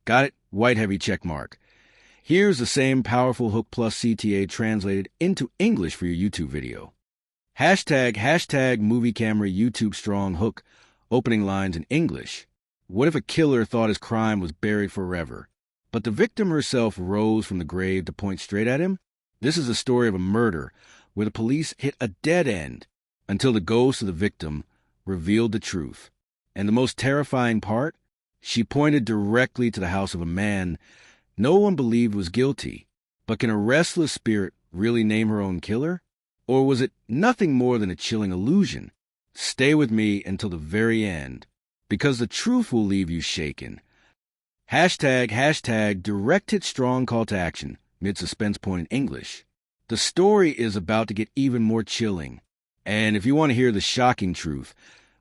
Got it? White heavy check mark. Here's the same powerful hook plus CTA translated into English for your YouTube video. Hashtag movie camera YouTube strong hook. Opening lines in English. What if a killer thought his crime was buried forever, but the victim herself rose from the grave to point straight at him? This is a story of a murder where the police hit a dead end until the ghost of the victim revealed the truth. And the most terrifying part? She pointed directly to the house of a man no one believed was guilty. But can a restless spirit really name her own killer? Or was it nothing more than a chilling illusion? Stay with me until the very end, because the truth will leave you shaken. Hashtag direct hit strong call to action, mid-suspense point in English. The story is about to get even more chilling. And if you want to hear the shocking truth,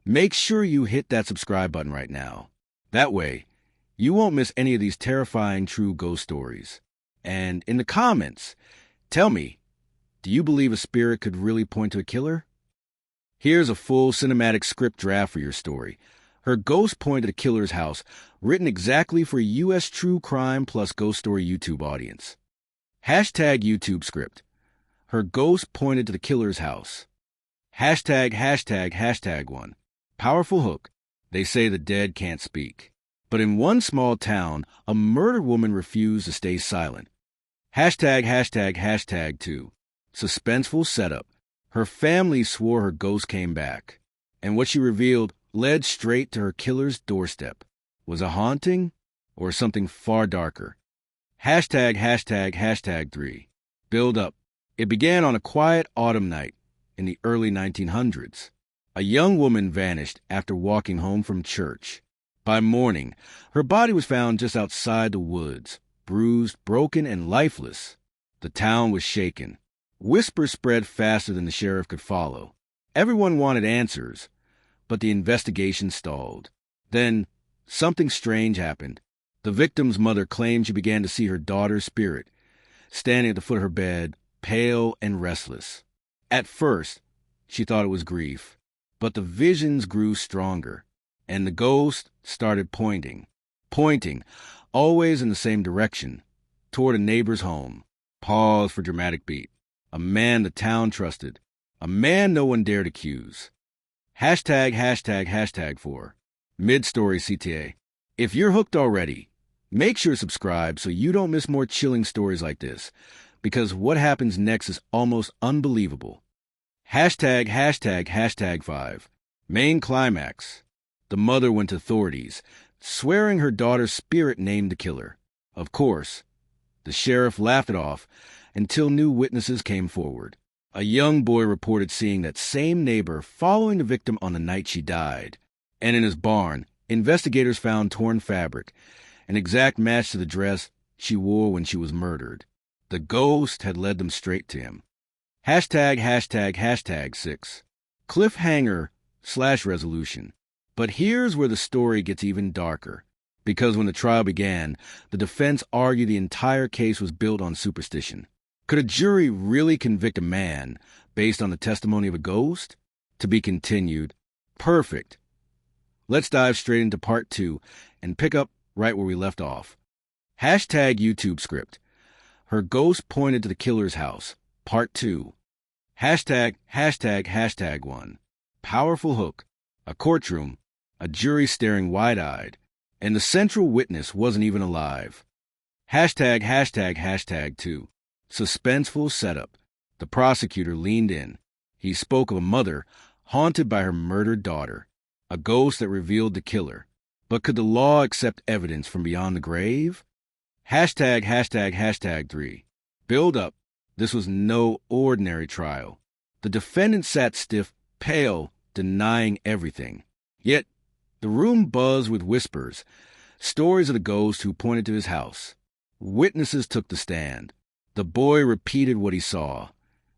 make sure you hit that subscribe button right now. That way, you won't miss any of these terrifying true ghost stories. And in the comments, tell me, do you believe a spirit could really point to a killer? Here's a full cinematic script draft for your story. Her ghost pointed to the killer's house, written exactly for a U.S. true crime plus ghost story YouTube audience. Hashtag YouTube script. Her ghost pointed to the killer's house. Hashtag 1. Powerful hook. They say the dead can't speak. But in one small town, a murdered woman refused to stay silent. Hashtag 2. Suspenseful setup. Her family swore her ghost came back, and what she revealed led straight to her killer's doorstep. Was a haunting or something far darker? Hashtag 3. Build up. It began on a quiet autumn night in the early 1900s. A young woman vanished after walking home from church. By morning, her body was found just outside the woods, bruised, broken, and lifeless. The town was shaken. Whispers spread faster than the sheriff could follow. Everyone wanted answers, but the investigation stalled. Then, something strange happened. The victim's mother claimed she began to see her daughter's spirit, standing at the foot of her bed, pale and restless. At first, she thought it was grief, but the visions grew stronger, and the ghost started pointing, always in the same direction, toward a neighbor's home. Pause for dramatic beat. A man the town trusted. A man no one dared accuse. Hashtag 4. Mid-story CTA. If you're hooked already, make sure to subscribe so you don't miss more chilling stories like this, because what happens next is almost unbelievable. Hashtag 5. Main climax. The mother went to authorities, swearing her daughter's spirit named the killer. Of course, the sheriff laughed it off until new witnesses came forward. A young boy reported seeing that same neighbor following the victim on the night she died. And in his barn, investigators found torn fabric, an exact match to the dress she wore when she was murdered. The ghost had led them straight to him. Hashtag 6. Cliffhanger/resolution. But here's where the story gets even darker. Because when the trial began, the defense argued the entire case was built on superstition. Could a jury really convict a man based on the testimony of a ghost? To be continued. Perfect. Let's dive straight into part 2 and pick up right where we left off. Hashtag YouTube script. Her ghost pointed to the killer's house. Part 2. Hashtag 1. Powerful hook. A courtroom. A jury staring wide-eyed. And the central witness wasn't even alive. Hashtag 2. Suspenseful setup. The prosecutor leaned in. He spoke of a mother haunted by her murdered daughter, a ghost that revealed the killer. But could the law accept evidence from beyond the grave? Hashtag 3. Build up. This was no ordinary trial. The defendant sat stiff, pale, denying everything. Yet, the room buzzed with whispers, stories of the ghost who pointed to his house. Witnesses took the stand. The boy repeated what he saw,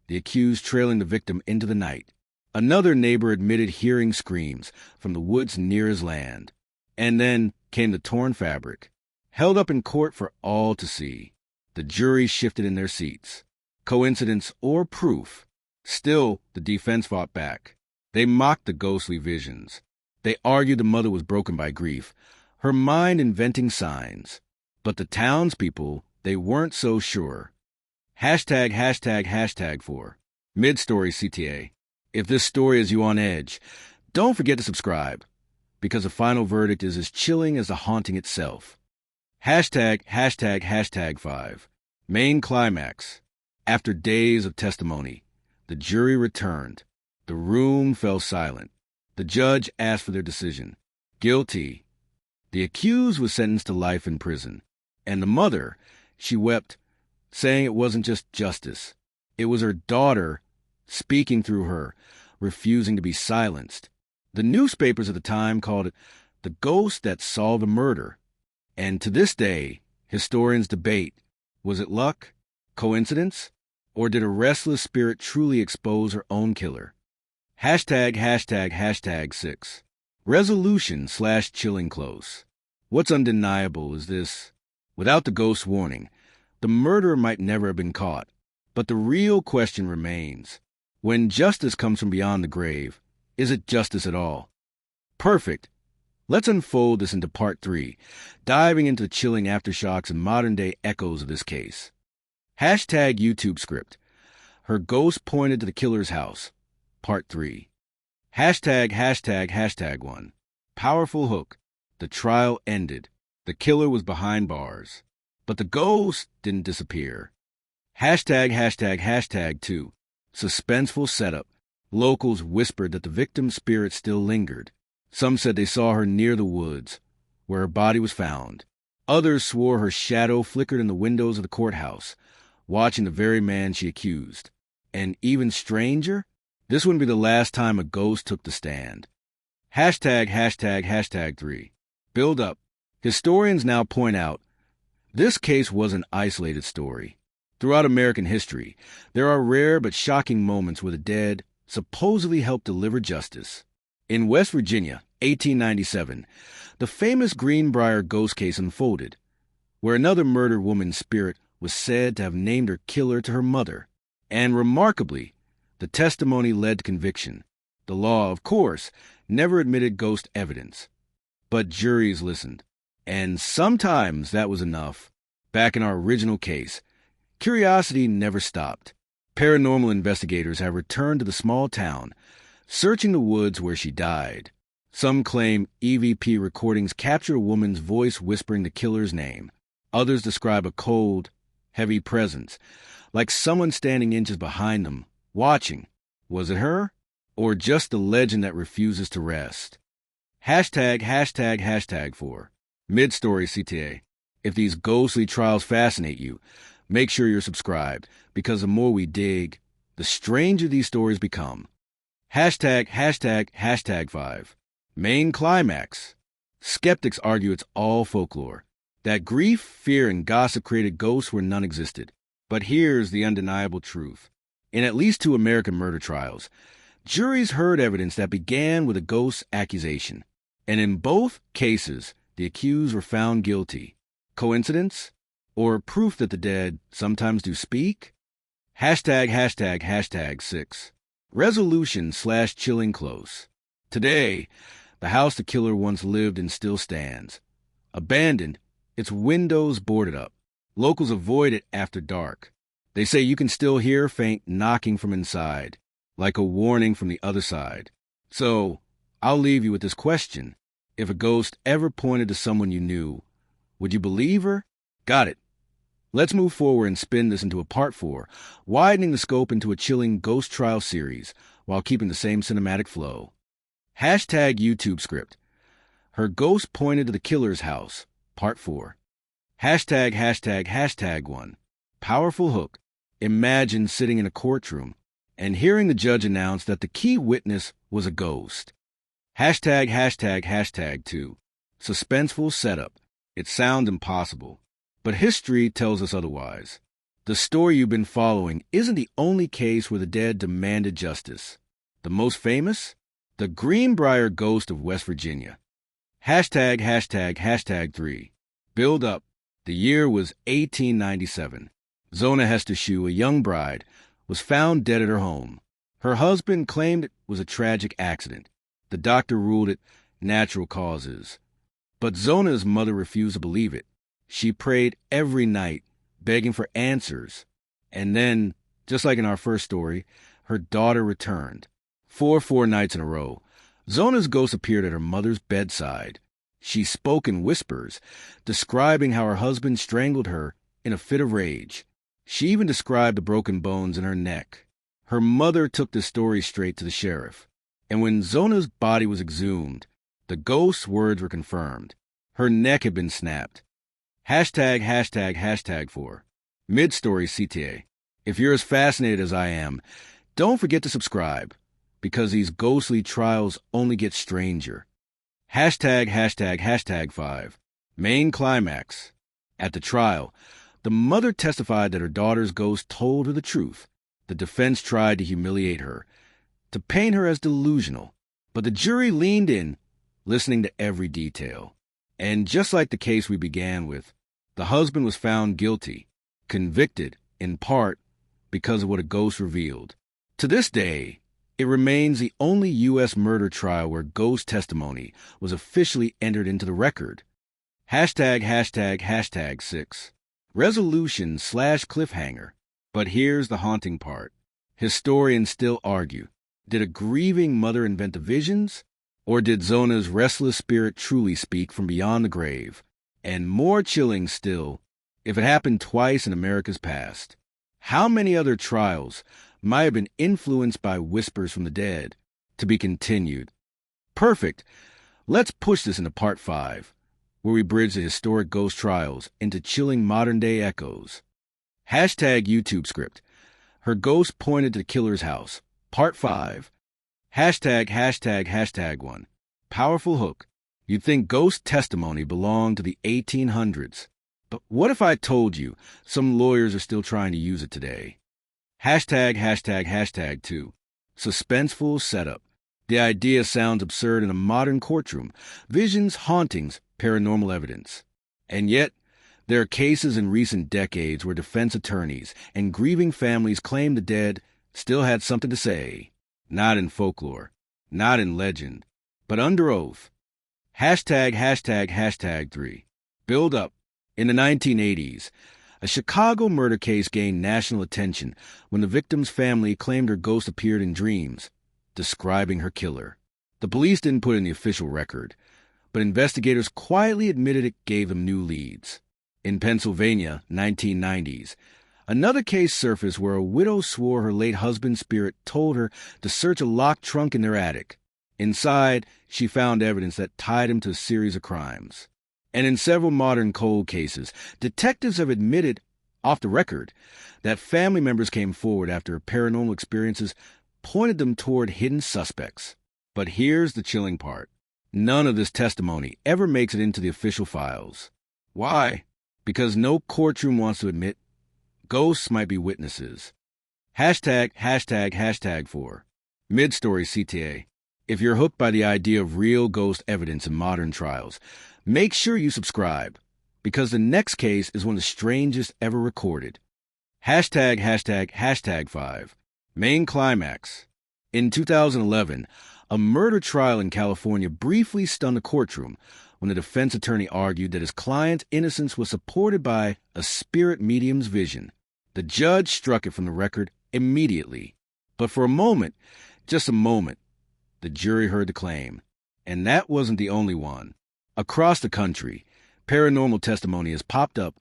the accused trailing the victim into the night. Another neighbor admitted hearing screams from the woods near his land. And then came the torn fabric, held up in court for all to see. The jury shifted in their seats. Coincidence or proof? Still, the defense fought back. They mocked the ghostly visions. They argued the mother was broken by grief, her mind inventing signs. But the townspeople, they weren't so sure. Hashtag for Mid-Story CTA. If this story is you on edge, don't forget to subscribe, because the final verdict is as chilling as the haunting itself. Hashtag 5. Main climax. After days of testimony, the jury returned. The room fell silent. The judge asked for their decision. Guilty. The accused was sentenced to life in prison. And the mother, she wept, saying it wasn't just justice. It was her daughter speaking through her, refusing to be silenced. The newspapers at the time called it the ghost that solved a murder. And to this day, historians debate, was it luck, coincidence, or did a restless spirit truly expose her own killer? Hashtag 6. Resolution/chilling close. What's undeniable is this. Without the ghost warning, the murderer might never have been caught. But the real question remains. When justice comes from beyond the grave, is it justice at all? Perfect. Let's unfold this into part 3, diving into the chilling aftershocks and modern-day echoes of this case. Hashtag YouTube script. Her ghost pointed to the killer's house. Part 3. Hashtag 1. Powerful hook. The trial ended. The killer was behind bars. But the ghost didn't disappear. Hashtag 2. Suspenseful setup. Locals whispered that the victim's spirit still lingered. Some said they saw her near the woods, where her body was found. Others swore her shadow flickered in the windows of the courthouse, watching the very man she accused. And even stranger, this wouldn't be the last time a ghost took the stand. Hashtag 3. Build up. Historians now point out, this case was an isolated story. Throughout American history, there are rare but shocking moments where the dead supposedly helped deliver justice. In West Virginia, 1897, the famous Greenbrier ghost case unfolded, where another murdered woman's spirit was said to have named her killer to her mother. And remarkably, the testimony led to conviction. The law, of course, never admitted ghost evidence. But juries listened. And sometimes that was enough. Back in our original case, curiosity never stopped. Paranormal investigators have returned to the small town, searching the woods where she died. Some claim EVP recordings capture a woman's voice whispering the killer's name. Others describe a cold, heavy presence, like someone standing inches behind them, watching. Was it her? Or just the legend that refuses to rest? Hashtag 4. Mid-Story CTA. If these ghostly trials fascinate you, make sure you're subscribed, because the more we dig, the stranger these stories become. Hashtag 5. Main climax. Skeptics argue it's all folklore, that grief, fear, and gossip created ghosts where none existed. But here's the undeniable truth. In at least 2 American murder trials, juries heard evidence that began with a ghost accusation. And in both cases, the accused were found guilty. Coincidence? Or proof that the dead sometimes do speak? Hashtag 6. Resolution/chilling close. Today, the house the killer once lived in still stands. Abandoned, its windows boarded up. Locals avoid it after dark. They say you can still hear faint knocking from inside, like a warning from the other side. So, I'll leave you with this question. If a ghost ever pointed to someone you knew, would you believe her? Got it. Let's move forward and spin this into a part 4, widening the scope into a chilling ghost trial series while keeping the same cinematic flow. Hashtag YouTube script. Her ghost pointed to the killer's house, part 4. Hashtag 1. Powerful hook. Imagine sitting in a courtroom and hearing the judge announce that the key witness was a ghost. Hashtag 2. Suspenseful setup. It sounds impossible, but history tells us otherwise. The story you've been following isn't the only case where the dead demanded justice. The most famous? The Greenbrier ghost of West Virginia. Hashtag 3. Build up. The year was 1897. Zona Hestershoe, a young bride, was found dead at her home. Her husband claimed it was a tragic accident. The doctor ruled it natural causes. But Zona's mother refused to believe it. She prayed every night, begging for answers. And then, just like in our first story, her daughter returned. Four nights in a row, Zona's ghost appeared at her mother's bedside. She spoke in whispers, describing how her husband strangled her in a fit of rage. She even described the broken bones in her neck. Her mother took the story straight to the sheriff. And when Zona's body was exhumed, the ghost's words were confirmed. Her neck had been snapped. ###for Mid-Story CTA. If you're as fascinated as I am, don't forget to subscribe, because these ghostly trials only get stranger. ###5 Main climax. At the trial, the mother testified that her daughter's ghost told her the truth. The defense tried to humiliate her, to paint her as delusional, but the jury leaned in, listening to every detail. And just like the case we began with, the husband was found guilty, convicted, in part, because of what a ghost revealed. To this day, it remains the only U.S. murder trial where ghost testimony was officially entered into the record. ###6 Resolution/cliffhanger. But here's the haunting part. Historians still argue. Did a grieving mother invent the visions? Or did Zona's restless spirit truly speak from beyond the grave? And more chilling still, if it happened twice in America's past, how many other trials might have been influenced by whispers from the dead? To be continued. Perfect. Let's push this into part 5, where we bridge the historic ghost trials into chilling modern-day echoes. #YouTube script. Her ghost pointed to the killer's house. Part 5. ###1 Powerful hook. You'd think ghost testimony belonged to the 1800s. But what if I told you some lawyers are still trying to use it today? ###2 Suspenseful setup. The idea sounds absurd in a modern courtroom. Visions, hauntings, paranormal evidence. And yet, there are cases in recent decades where defense attorneys and grieving families claim the dead still had something to say. Not in folklore, not in legend, but under oath. ###3 Build up. In the 1980s, a Chicago murder case gained national attention when the victim's family claimed her ghost appeared in dreams, describing her killer. The police didn't put in the official record, but investigators quietly admitted it gave them new leads. In Pennsylvania, 1990s, another case surfaced where a widow swore her late husband's spirit told her to search a locked trunk in their attic. Inside, she found evidence that tied him to a series of crimes. And in several modern cold cases, detectives have admitted, off the record, that family members came forward after paranormal experiences pointed them toward hidden suspects. But here's the chilling part. None of this testimony ever makes it into the official files. Why? Because no courtroom wants to admit ghosts might be witnesses. ###4 Mid-Story CTA. If you're hooked by the idea of real ghost evidence in modern trials, make sure you subscribe, because the next case is one of the strangest ever recorded. ###5 Main climax. In 2011, a murder trial in California briefly stunned the courtroom when the defense attorney argued that his client's innocence was supported by a spirit medium's vision. The judge struck it from the record immediately. But for a moment, just a moment, the jury heard the claim. And that wasn't the only one. Across the country, paranormal testimony has popped up.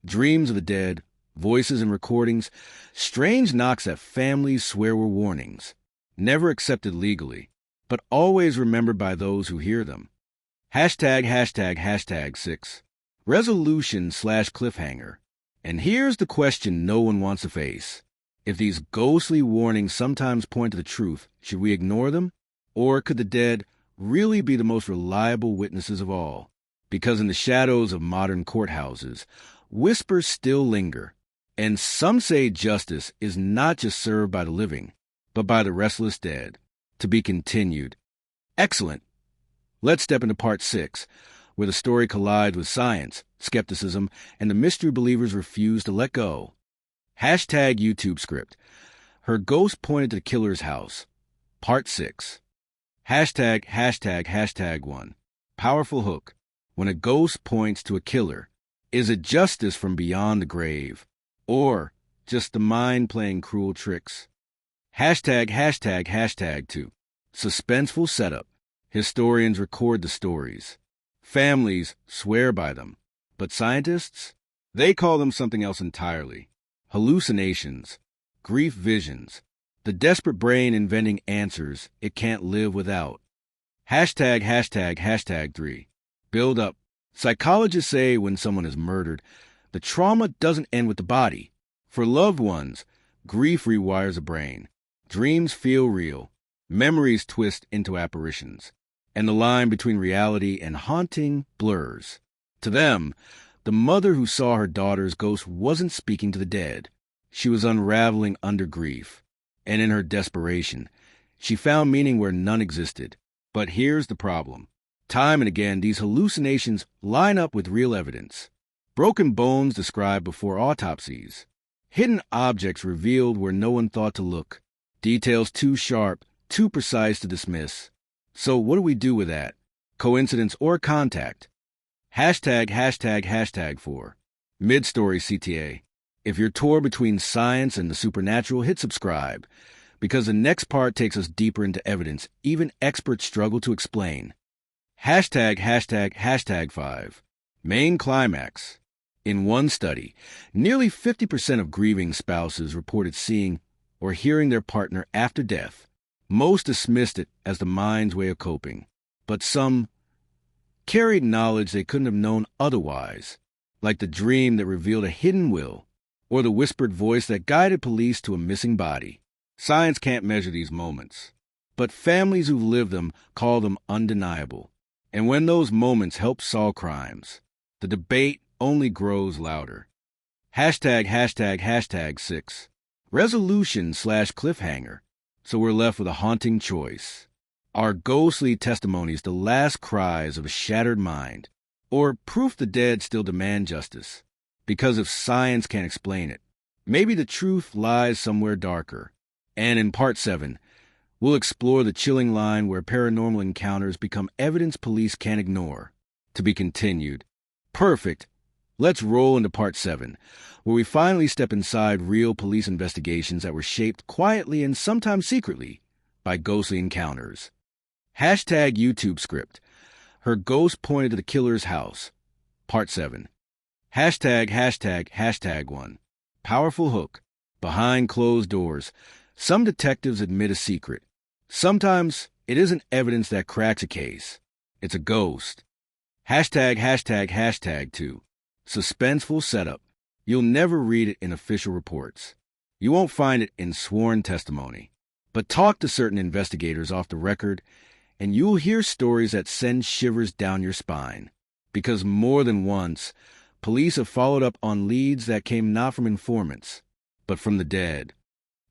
Dreams of the dead, voices and recordings, strange knocks that families swear were warnings. Never accepted legally, but always remembered by those who hear them. ###6 Resolution/cliffhanger. And here's the question no one wants to face. If these ghostly warnings sometimes point to the truth, should we ignore them? Or could the dead really be the most reliable witnesses of all? Because in the shadows of modern courthouses, whispers still linger. And some say justice is not just served by the living, but by the restless dead. To be continued. Excellent. Let's step into part 6, where the story collides with science, skepticism, and the mystery believers refuse to let go. #YouTube script. Her ghost pointed to the killer's house. Part 6. ###1 Powerful hook. When a ghost points to a killer, Is it justice from beyond the grave? Or just the mind playing cruel tricks? Hashtag 2. Suspenseful setup. Historians record the stories. Families swear by them. But scientists? They call them something else entirely. Hallucinations. Grief visions. The desperate brain inventing answers it can't live without. Hashtag 3. Build up. Psychologists say when someone is murdered, the trauma doesn't end with the body. For loved ones, grief rewires the brain. Dreams feel real. Memories twist into apparitions. And the line between reality and haunting blurs. To them, the mother who saw her daughter's ghost wasn't speaking to the dead. She was unraveling under grief. And in her desperation, she found meaning where none existed. But here's the problem. Time and again, these hallucinations line up with real evidence. Broken bones described before autopsies. Hidden objects revealed where no one thought to look. Details too sharp, too precise to dismiss. So what do we do with that? Coincidence or contact? Hashtag 4. Mid-story CTA. If you're torn between science and the supernatural, hit subscribe. Because the next part takes us deeper into evidence even experts struggle to explain. Hashtag 5. Main climax. In one study, nearly 50% of grieving spouses reported seeing or hearing their partner after death. Most dismissed it as the mind's way of coping, but some carried knowledge they couldn't have known otherwise, like the dream that revealed a hidden will, or the whispered voice that guided police to a missing body. Science can't measure these moments, but families who live them call them undeniable. And when those moments help solve crimes, the debate only grows louder. Hashtag 6. Resolution/cliffhanger. So we're left with a haunting choice. Are ghostly testimonies the last cries of a shattered mind, or proof the dead still demand justice? Because if science can't explain it, maybe the truth lies somewhere darker. And in Part 7, we'll explore the chilling line where paranormal encounters become evidence police can't ignore. To be continued. Perfect. Let's roll into Part 7, where we finally step inside real police investigations that were shaped quietly and sometimes secretly by ghostly encounters. Hashtag YouTube script. Her ghost pointed to the killer's house. Part 7. Hashtag 1. Powerful hook. Behind closed doors, some detectives admit a secret. Sometimes it isn't evidence that cracks a case. It's a ghost. Hashtag 2. Suspenseful setup. You'll never read it in official reports. You won't find it in sworn testimony. But talk to certain investigators off the record, and you'll hear stories that send shivers down your spine. Because more than once, police have followed up on leads that came not from informants, but from the dead.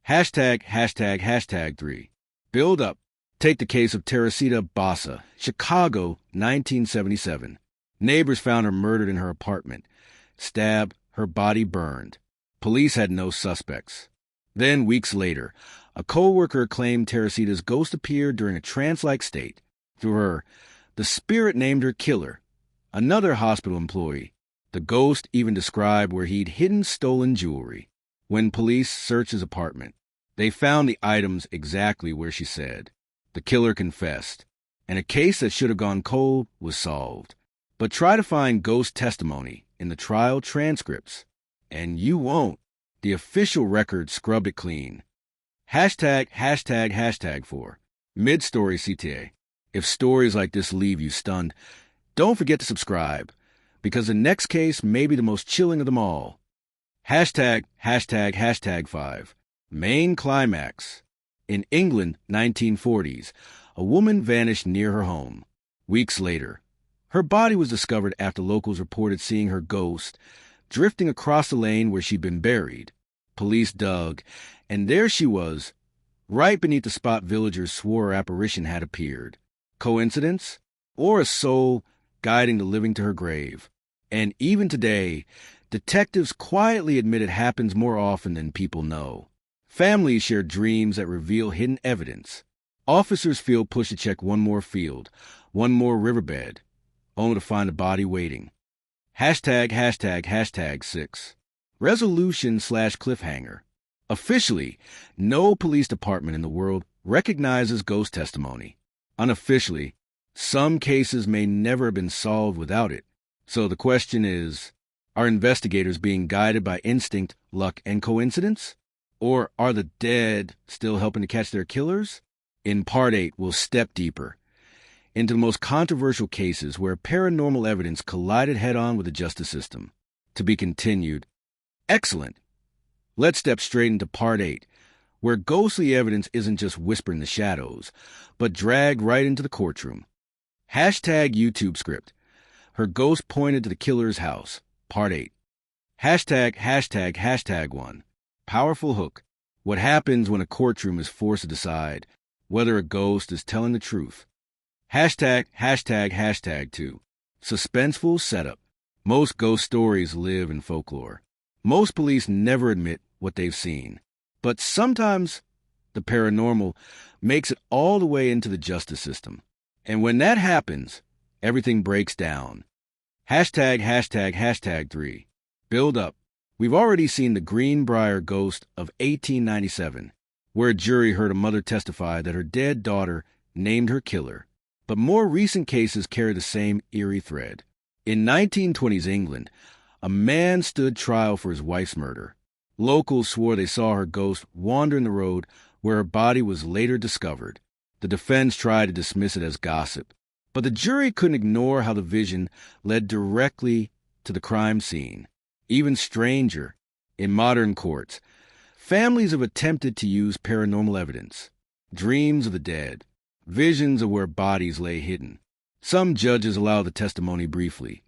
Hashtag 3. Build up. Take the case of Teresita Bassa, Chicago, 1977. Neighbors found her murdered in her apartment. Stabbed, her body burned. Police had no suspects. Then, weeks later, a co-worker claimed Teresita's ghost appeared during a trance-like state. Through her, the spirit named her killer. Another hospital employee. The ghost even described where he'd hidden stolen jewelry. When police searched his apartment, they found the items exactly where she said. The killer confessed, and a case that should have gone cold was solved. But try to find ghost testimony in the trial transcripts, and you won't. The official record scrubbed it clean. Hashtag 4. Mid-story CTA. If stories like this leave you stunned, don't forget to subscribe, because the next case may be the most chilling of them all. Hashtag 5. Main climax. In England, 1940s, a woman vanished near her home. Weeks later, her body was discovered after locals reported seeing her ghost drifting across the lane where she'd been buried. Police dug, and there she was, right beneath the spot villagers swore her apparition had appeared. Coincidence? Or a soul guiding the living to her grave? And even today, detectives quietly admit it happens more often than people know. Families share dreams that reveal hidden evidence. Officers feel pushed to check one more field, one more riverbed, only to find a body waiting. Hashtag 6. Resolution/cliffhanger. Officially, no police department in the world recognizes ghost testimony. Unofficially, some cases may never have been solved without it. So the question is, are investigators being guided by instinct, luck, and coincidence? Or are the dead still helping to catch their killers? In Part 8, we'll step deeper into the most controversial cases where paranormal evidence collided head-on with the justice system. To be continued. Excellent. Let's step straight into Part 8, where ghostly evidence isn't just whispered in the shadows, but dragged right into the courtroom. Hashtag YouTube script. Her ghost pointed to the killer's house. Part 8. Hashtag 1. Powerful hook. What happens when a courtroom is forced to decide whether a ghost is telling the truth? Hashtag 2. Suspenseful setup. Most ghost stories live in folklore. Most police never admit what they've seen. But sometimes the paranormal makes it all the way into the justice system. And when that happens, everything breaks down. Hashtag 3. Build up. We've already seen the Greenbrier ghost of 1897, where a jury heard a mother testify that her dead daughter named her killer. But more recent cases carry the same eerie thread. In 1920s England, a man stood trial for his wife's murder. Locals swore they saw her ghost wander in the road where her body was later discovered. The defense tried to dismiss it as gossip, but the jury couldn't ignore how the vision led directly to the crime scene. Even stranger, in modern courts, families have attempted to use paranormal evidence. Dreams of the dead, visions of where bodies lay hidden. Some judges allow the testimony briefly,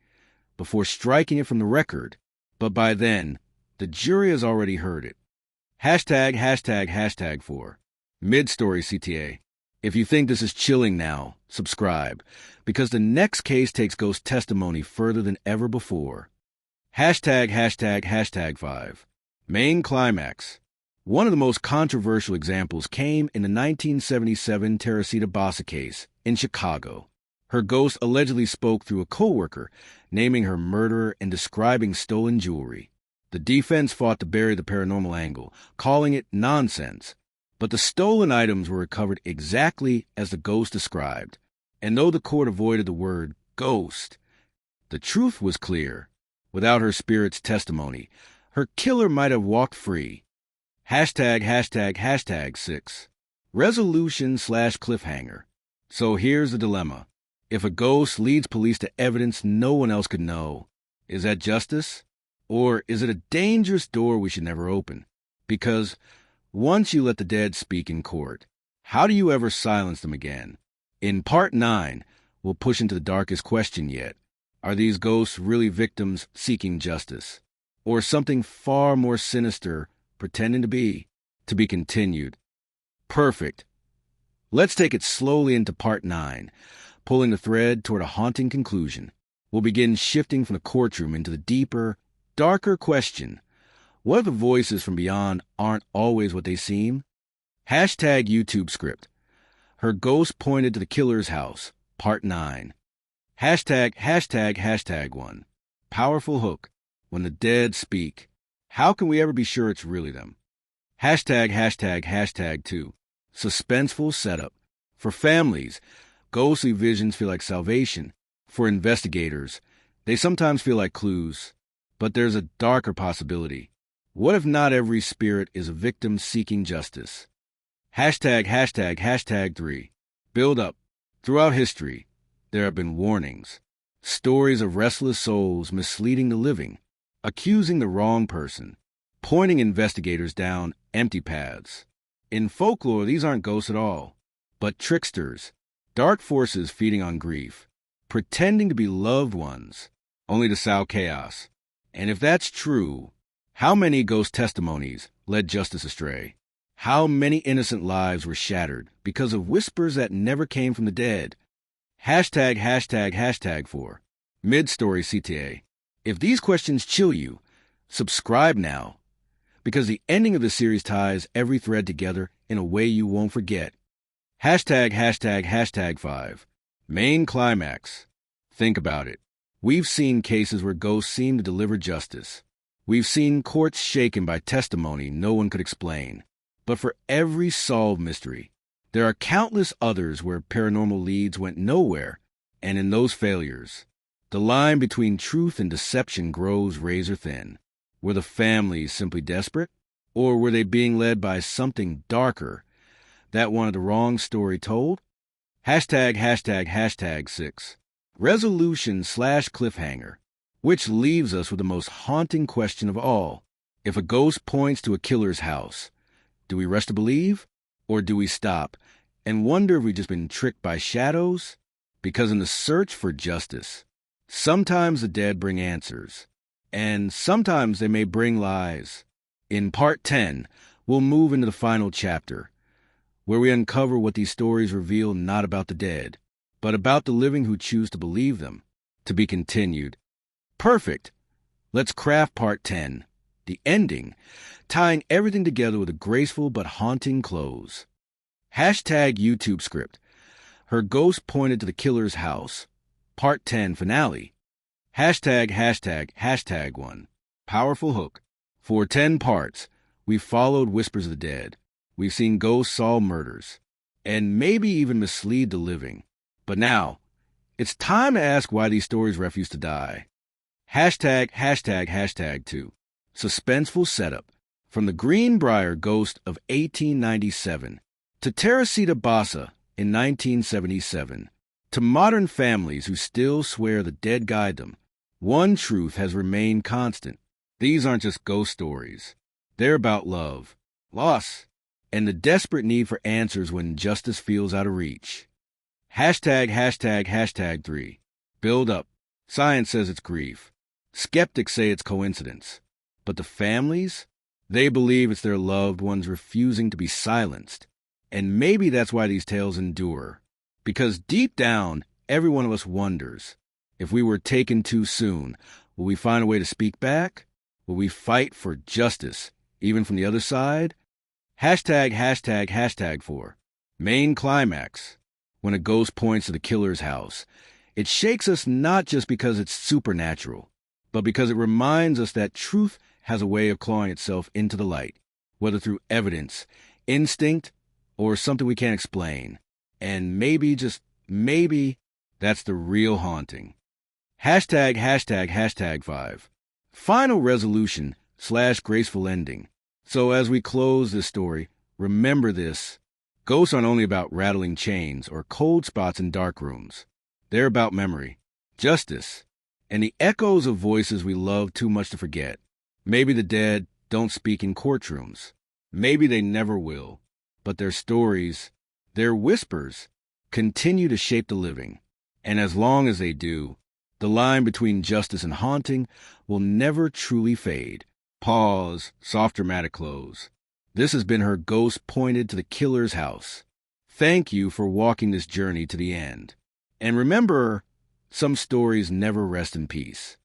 before striking it from the record, but by then, the jury has already heard it. Hashtag 4. Mid-story CTA. If you think this is chilling now, subscribe, because the next case takes ghost testimony further than ever before. Hashtag 5. Main climax. One of the most controversial examples came in the 1977 Teresita Bassa case in Chicago. Her ghost allegedly spoke through a coworker, naming her murderer and describing stolen jewelry. The defense fought to bury the paranormal angle, calling it nonsense. But the stolen items were recovered exactly as the ghost described. And though the court avoided the word ghost, the truth was clear. Without her spirit's testimony, her killer might have walked free. Hashtag 6. Resolution/cliffhanger. So here's the dilemma. If a ghost leads police to evidence no one else could know, is that justice? Or is it a dangerous door we should never open? Because once you let the dead speak in court, how do you ever silence them again? In Part 9, we'll push into the darkest question yet. Are these ghosts really victims seeking justice? Or something far more sinister pretending to be? To be continued. Perfect. Let's take it slowly into Part 9, pulling the thread toward a haunting conclusion. We'll begin shifting from the courtroom into the deeper, darker question. What if the voices from beyond aren't always what they seem? Hashtag YouTube script. Her ghost pointed to the killer's house. Part 9. Hashtag 1. Powerful hook. When the dead speak, how can we ever be sure it's really them? Hashtag 2. Suspenseful setup. For families, ghostly visions feel like salvation. For investigators, they sometimes feel like clues. But there's a darker possibility. What if not every spirit is a victim seeking justice? Hashtag 3. Build up. Throughout history, there have been warnings. Stories of restless souls misleading the living, accusing the wrong person, pointing investigators down empty paths. In folklore, these aren't ghosts at all, but tricksters, dark forces feeding on grief, pretending to be loved ones, only to sow chaos. And if that's true, how many ghost testimonies led justice astray? How many innocent lives were shattered because of whispers that never came from the dead? Hashtag 4. Mid-story CTA. If these questions chill you, subscribe now, because the ending of the series ties every thread together in a way you won't forget. Hashtag 5. Main climax. Think about it. We've seen cases where ghosts seem to deliver justice. We've seen courts shaken by testimony no one could explain. But for every solved mystery, there are countless others where paranormal leads went nowhere, and in those failures, the line between truth and deception grows razor thin. Were the families simply desperate, or were they being led by something darker that wanted the wrong story told? ####6. Resolution/cliffhanger, which leaves us with the most haunting question of all. If a ghost points to a killer's house, do we rush to believe, or do we stop and wonder if we've just been tricked by shadows? Because in the search for justice, sometimes the dead bring answers, and sometimes they may bring lies. In Part 10, we'll move into the final chapter, where we uncover what these stories reveal not about the dead, but about the living who choose to believe them. To be continued. Perfect! Let's craft Part 10, the ending, tying everything together with a graceful but haunting close. #YouTube script. Her ghost pointed to the killer's house. Part 10 finale. ####1. Powerful hook. For 10 parts, we've followed Whispers of the Dead. We've seen ghosts solve murders, and maybe even mislead the living. But now, it's time to ask why these stories refuse to die. ###2. Suspenseful setup. From the Greenbrier ghost of 1897 to Teresita Bassa in 1977 to modern families who still swear the dead guide them, one truth has remained constant. These aren't just ghost stories. They're about love, loss, and the desperate need for answers when justice feels out of reach. ###3. Build up. Science says it's grief. Skeptics say it's coincidence. But the families? They believe it's their loved ones refusing to be silenced. And maybe that's why these tales endure. Because deep down, every one of us wonders, if we were taken too soon, will we find a way to speak back? Will we fight for justice, even from the other side? ###4. Main climax. When a ghost points to the killer's house, it shakes us not just because it's supernatural, but because it reminds us that truth has a way of clawing itself into the light, whether through evidence, instinct, or something we can't explain. And maybe, just maybe, that's the real haunting. ###5. Final resolution/graceful ending. So as we close this story, remember this. Ghosts aren't only about rattling chains or cold spots in dark rooms. They're about memory, justice, and the echoes of voices we love too much to forget. Maybe the dead don't speak in courtrooms. Maybe they never will. But their stories, their whispers, continue to shape the living. And as long as they do, the line between justice and haunting will never truly fade. Pause, soft dramatic close. This has been Her Ghost Pointed to the Killer's House. Thank you for walking this journey to the end. And remember, some stories never rest in peace.